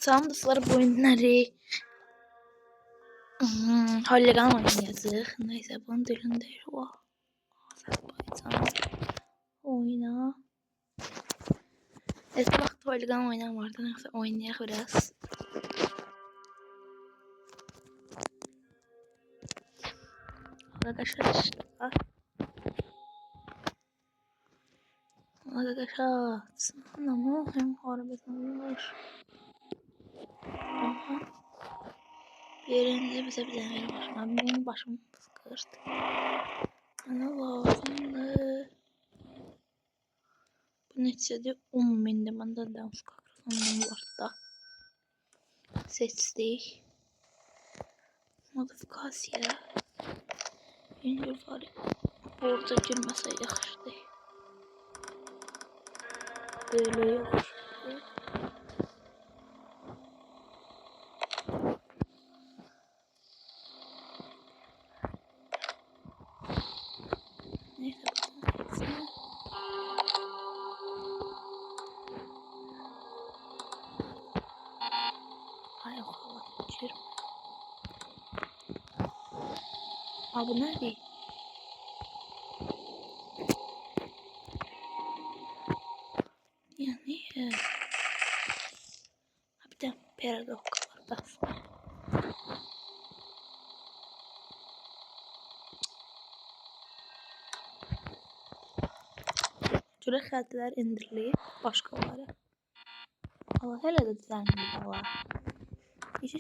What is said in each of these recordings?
Salam dostlar, bu oyunları Holigan oynayacağıq. Neyse, bunun dilində o Azərbaycan oyna. Eski vaxt Holigan oynayan vardı. Neyse, oynayaq biraz. Arkadaşlar işte. Arkadaşlar. Ama hem harbiden yerinde bize bir tane başım. Abi benim başım sıkıştı. Ana lazımdı. Bu neticede 10.000'de bende dans kahramanım vardı. Seçtik. Modifikasya. Yeni var. Orada girmese yaxşıdı. Böyle yaxşıdı. Neyse bakalım. Ay Allah girme. Abi bu nerede? Yani bir de paradox var aslında. Cürə xəttlər indirilib, başqaları. Allah hələ də düzəlməyib var. İşte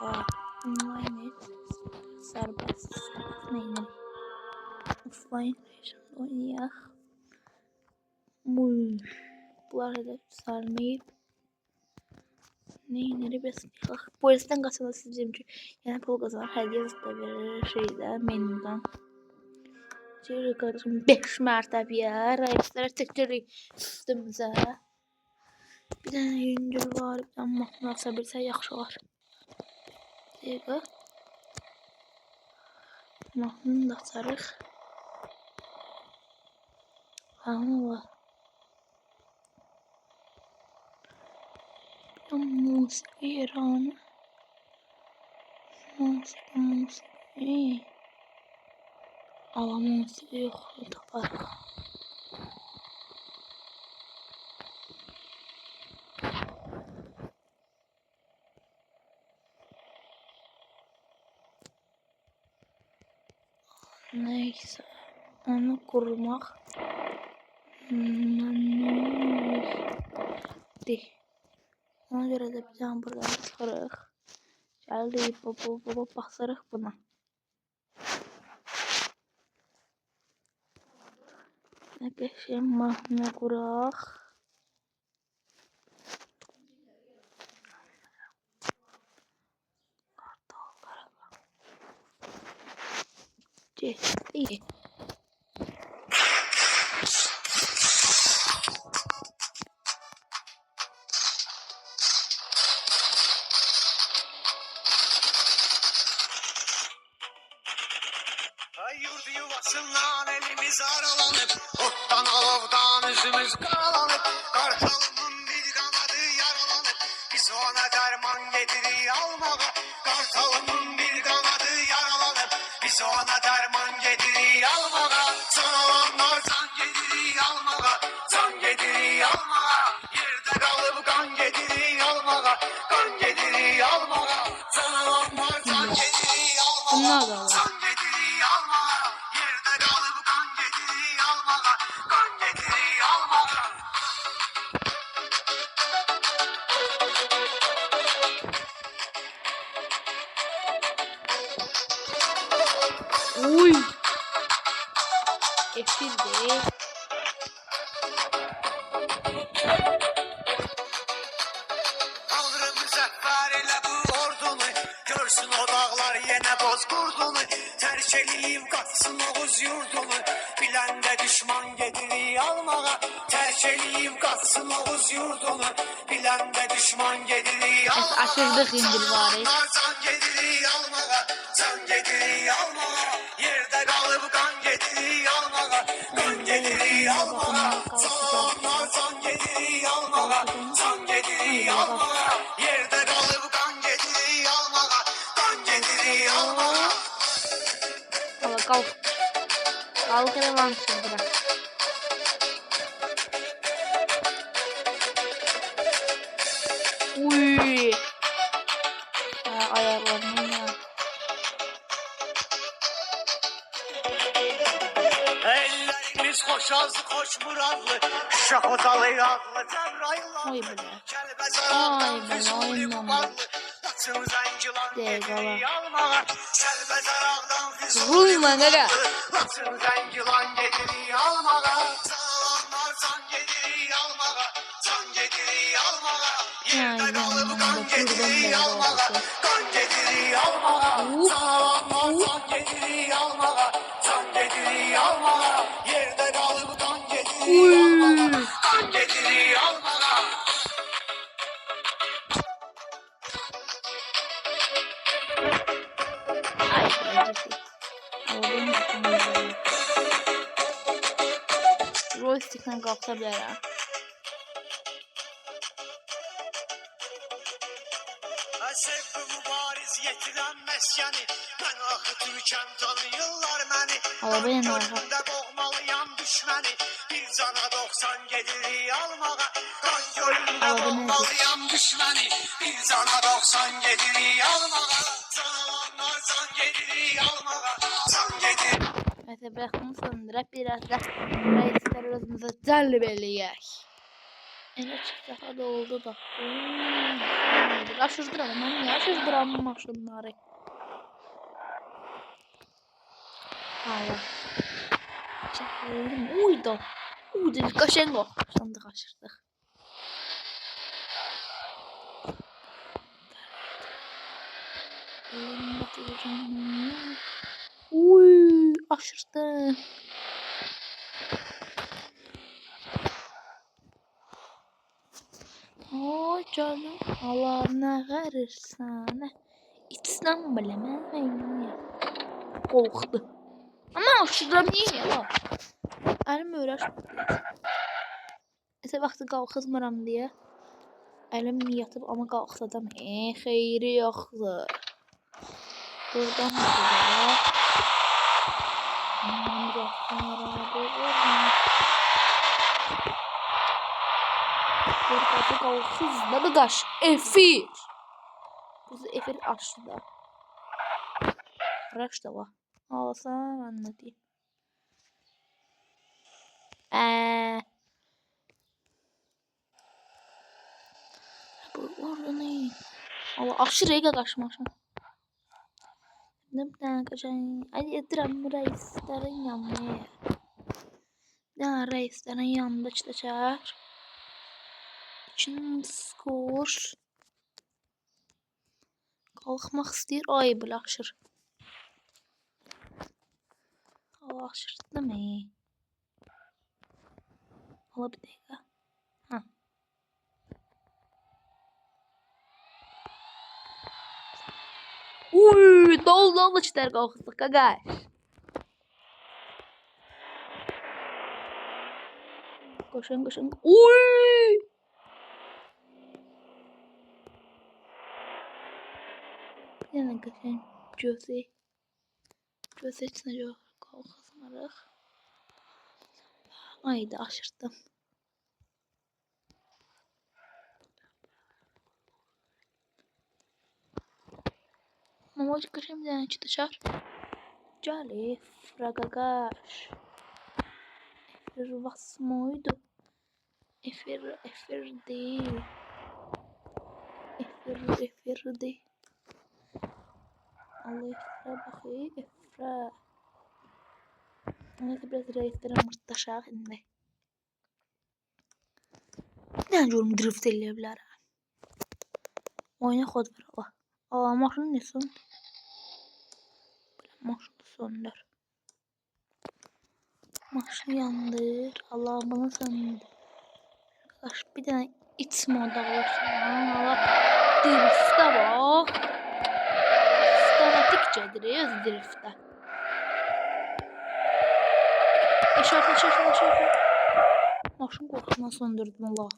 var. Online serbest. Neyini? Offline rejimde oynayaq. Bunlar hələ düzəlməyib. Neyinləri bəs polisten qaçana sizcəm ki, yəni pul qazanan hədiyyə da verir şeydə, menüdən. Ciri qarışım 5 mərtəbəyə, rəislər çəkirik üstümüzə. Bir dənə yüngül var, bir dənə mahnı asa bilsə yaxşı var. Dəqiqə. Mahnını da açarıq. Mahnı var. Musiki İranı. Musiki. Ama musiki yok. Taparıq. Neyse. Onu kurmaq. Ona görə də bir tane buradan çıxırıq. Gəldik, basırıq buna. Nə qəşəng mahnı quraq. Getdik. Yurdu yuvasından elimiz aralanıp, ottan alovdan yüzümüz karalanıp, kartalımın bir kanadı yaralanıp, biz ona derman getiri almağa. Kartalımın bir kanadı yaralanıp, biz ona derman getiri almağa. Can alanlar can getiri almağa, can getiri almağa. Yerde kalıp kan getiri almağa, kan getiri almağa. Can alanlar can getiri almağa, can getiri almağa. Yerde kalıp kan getiri almağa, kan getiri almağa. Uy. Efildi. Tanrı müzəffər elə bu ordunu, görsün o dağlar yenə boz qurdunu. Tərk eləyib qaçsın Oğuz yurdunu, biləndə düşman gedirik almağa. Tərk eləyib qaçsın Oğuz yurdunu, biləndə düşman gedirik almağa. Aşırdıq indi var. Can gedirik almağa, can gedirik almağa. Yerdə qalıb qan gedirik almağa, qan gedirik almağa. Canlar can gedirik almağa, can gedirik almağa. kalk. Kalk hele vansız bırak. Uy. Ayarlarını ya. Ellerimiz hoş ağzı hoş muradlı, şahotalı adlı Cebrail'la. Oy bile. Kelbez Ay araqdan bile, Füzuli oyundan kubarlı, Laçın zəncilan Deyqala. gedirik almağa. Kelbez araqdan Füzuli Vurma nere? Laçın zəncilan gedirik almağa. Sağlamlar can gedirik almağa, can gedirik almağa. Yerdə Ay, qalıb ben qan de gedirik buradan almağa, beraber qan gedirik almağa. Sağlamlar can gedirik almağa, can gedirik almağa. Yerdə qalıb qan gedirik almağa, Uy. qan gedirik almağa. Ay bile. Alalım bakalım. Joystick'ten kalksa bile ya. Sevgi mübariz yetirən məskəni, mən axı türkəm tanıyırlar məni. Arabayla Qan arxa. gölündə boğmalıyam düşməni, bir cana 90 gedirik almağa. Qan gölündə Arabayla boğmalıyam düşməni, bir cana 90 gedirik almağa. Canavanlar can gedirik almağa, can gedirik. Neyse bırakalım sonra biraz da reisler özümüze celbeleyek. Ele çıktı hadi oldu da. Aşırdıram ben ya aşırdıram maşınları. Hala. Çekelim. Uydu. Uydu kaşen o. Sandık aşırdık. Uy aşırdı. Ay canım. Allah ne verirsen. İçsem bilemem ya. Korktu. Ama aşırıram niye ya? Elim öğreşmedi. Neyse vaxtı qalxızmıram diye. Elim yatıb ama qalxsadan xeyri yoxdur. Buradan da. Burada qalxızda qaş efir. Biz efir açdı. Raş da var. Alsan anlatayım. Bu orada ne? Allah aşırı ega kaçmışım. Ne tane kaçan? Hadi yatırım reislerin yanına. Ne reislerin yanında çıkacak. İçin skor. Kalkmak istiyor. Ay bile aşır. Allah aşır değil mi? Allah bir dakika. Ha. Uy, dol işler kalktık gaga. Koşun koşun. Uy! Yine koşun. Göze içine yok. Kalkasmarıq. Ayda aşırdım. Mamacık kaşım bir tane çıtışar. Cali fragagaş. Efir vasmoydu. Efir değil. Efir değil. Allah efra bakayım. Efra. Neyse biraz reislerim mırtaşaq indi. Ne diyorum drift eləyə oyuna kod ver Allah. Allah maşını ne son? Maşını söndür. Maşını yandır. Allah bana söndür. Arkadaş bir tane iç moda olsun. Allah drift'e bak. Sistematikçe diriyoruz drift'e. Eşartı. Maşın korkusuna söndürdüm Allah.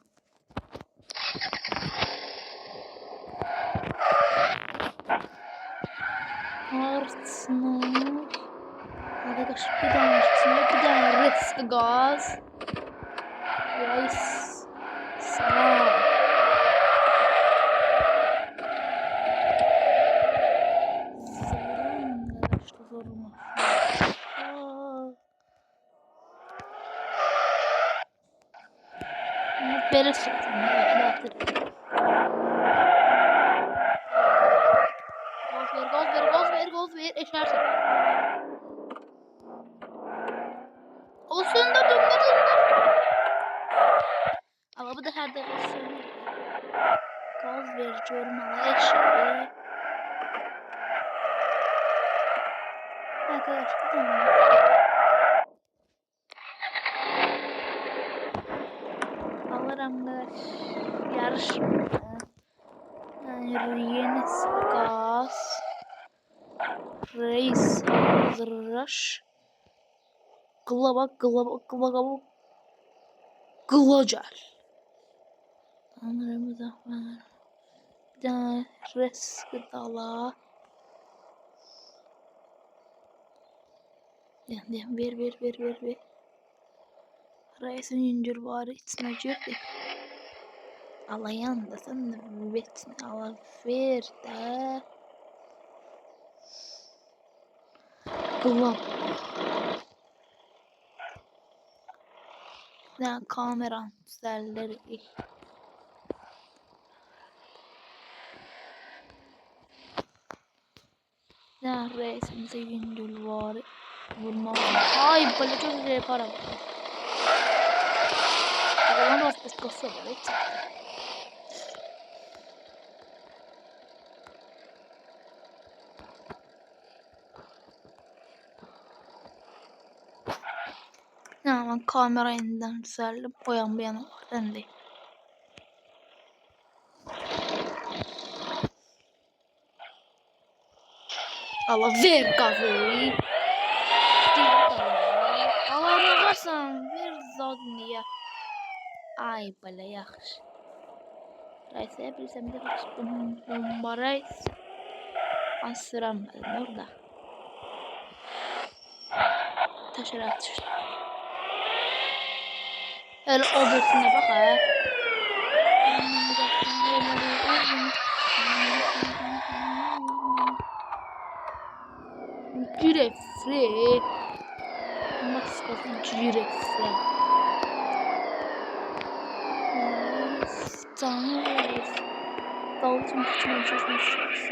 Artsınlar. Arkadaş bir tane içinde bir tane risk gaz. Reis. Sağ. Что форма? Пересчет. Gol ver. Eşersin. Olsun da dur. Ama bu da her dakika olsun. Gaz veriyorum ama eşeğe. Arkadaşlar tamam. Alırım arkadaş. Yarışma. Yani yeni gaz. Reis hazırlaş. Global. Tanrım da var. Bir tane risk dala. Dem ver. Reis'in yüncür var içine girdi. Alayan da sen de betini ala ver de. Global. Ne kamera selleri. Ne reisimize yüncül var. Vurma. Ay böyle çok güzel para var. Ulan rastlaşması var. Hiç. Ya ben kamerayı yeniden düzeldim. O yan bu yana var. Ben de. Allah ver gazı. Allah ne varsan ver zadniye. Ay böyle yaxşı. Reis'e bilsem de bomba reis. Ben süremmedim orada. Taşır atıştı. Öyle obesine bak ha. Cürefre. Maskası cürefre. Tanrı. Daltın küçüğüne çözmüşsünüz.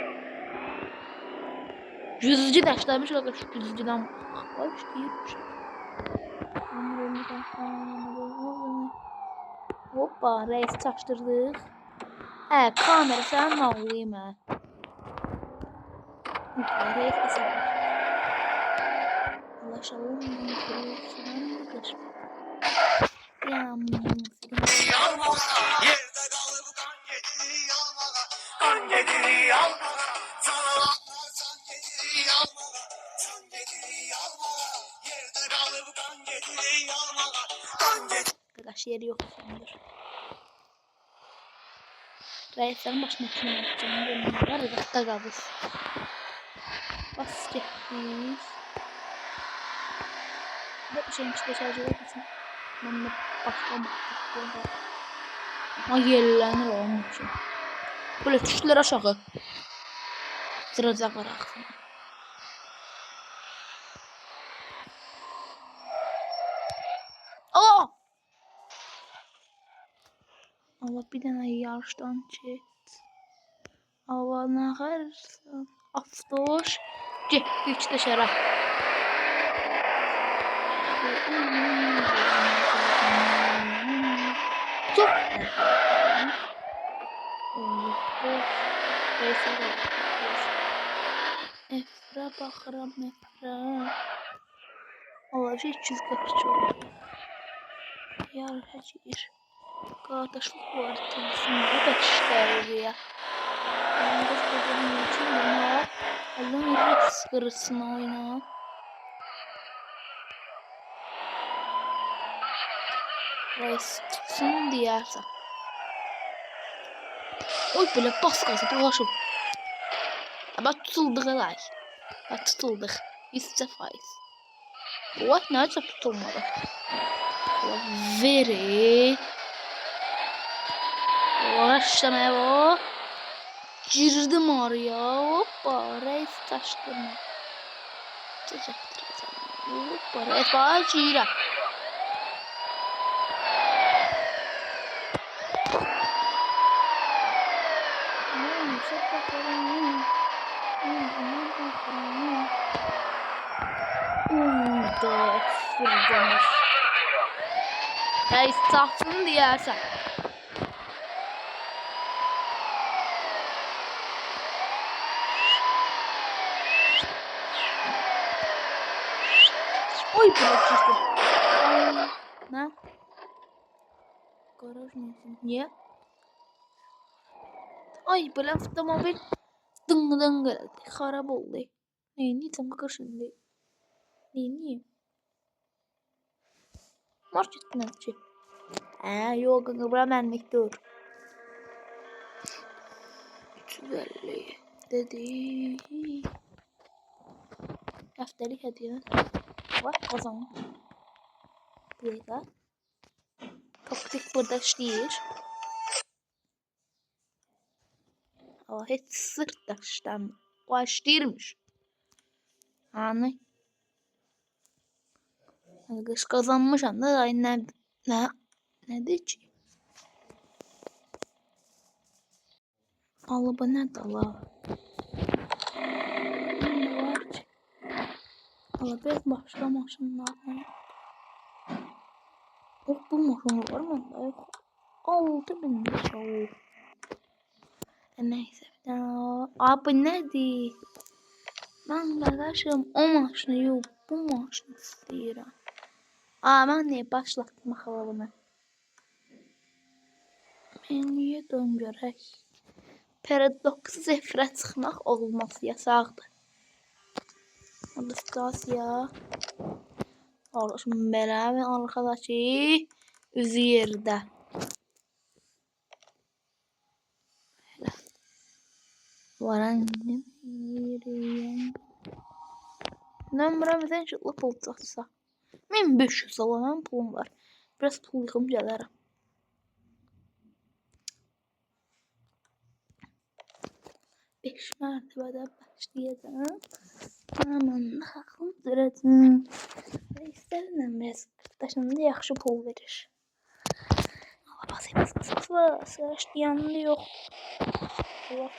Yüzücü taşlamış olacak şu yüzücüden. Bak işte yürümüş. Hoppa reis çaştırdık. Kamera sen ne olayım ha? Hoppa reis eser. Ulaşalım mı? Şuranlıdır. Yerde kalıp kan getiri almağa. Kan getiri almağa. Sana san getiri almağa. San getiri almağa. Yerde kalıp kan getiri almağa. Kan getiri. Arkadaş yeri yok sandır. Reislerin başına kim yapacağını bilmiyorlar. Uzakta kalır. Bas getiriz. Bir şeyin içinde şarj edersin. Ben de başka baktık. Ama yerlenir onun için. Böyle tuşlar aşağı. Sırada bıraksın. Aa! Allah bir tane yarıştan çet. Allah ne karırsın. Aftoş. Güç dışarı. Çok. Efra bakıram Efra. Allah hiç çizgi çok. Yar hacir. Kardeşlik var temsilinde de işler ya. Ben de çocuğum için buna Allah'ın irret sıkırısını oyna. Reis tutsun diyersen. Oy böyle bas gazı dolaşım. Ama tutuldık alay. Tutuldık. 100% faiz. What? Nerede tutulmadı? Veri. Uğraşlamaya bu. Girdim oraya. Hoppa. Reis taştırma. Hoppa. Reis bana girem. Da fırlamış. Reis tahtını diyersen. Oy bırakıştım. Ne? Garaj mı? Niye? Ay böyle avtomobil dıngıdan geldi. Harap oldu. Niye bakır şimdi? Niye? Market nefçi. Yok bura mənlik dur. 350 dedi. Həftəlik hədiyyə. Var kazanım. Bir dakika. Taktik burada işləyir. Ama hiç sırt taştan başlayırmış. Hani? Kış kazanmışam da ne diyeceğim? Allah ne dala? Ne var ki? Allah biraz başka maşınlar var. Bu maşın var mı? 6000 lira. Neyse. Abi nedir? Ben arkadaşım o maşını yok. Bu maşını istiyorum. Ben niye başlattım havalarını? Menüye dön görək. Paradoks zefrə çıxmaq olması yasaqdır. Illüstrasiya. Şimdi belə və arkadaşı üzü yerdə. Varanım yürüyen. Nömrəmizə inşallah pul çatsa. 1500 alan pulum var. Biraz pul yığım gələrəm. Beş mərtəbədən başlayacağım. Aman haqqım duracağım. Və istərəm biraz daşında yaxşı pul verir. Allah bas. Başlayanlı yox. Allah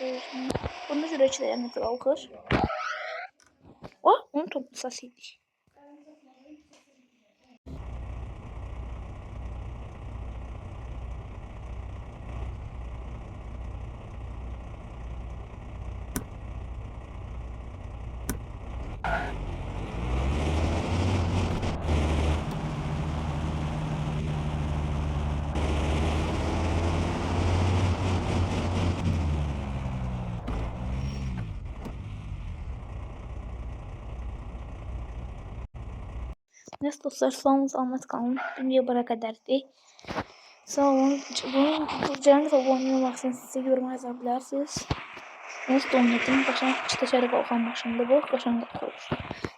olsun. Bunu sürəçləyəm nədir alqış. Onun toplu səsiydi. Neyse dostlar, son zahmet kalın. Video buraya kadardı. Sağ olun. Bu canlı abone olmaksanız size yorum yazabilirsiniz. Neyse donladım. Kaşan dışarı kalkan başında bu. Kaşan da olur.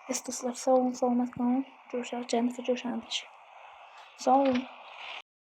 Neyse dostlar, sağ olun. Sağ olun. Görüşürüz. Canlı görüşürüz. Sağ olun.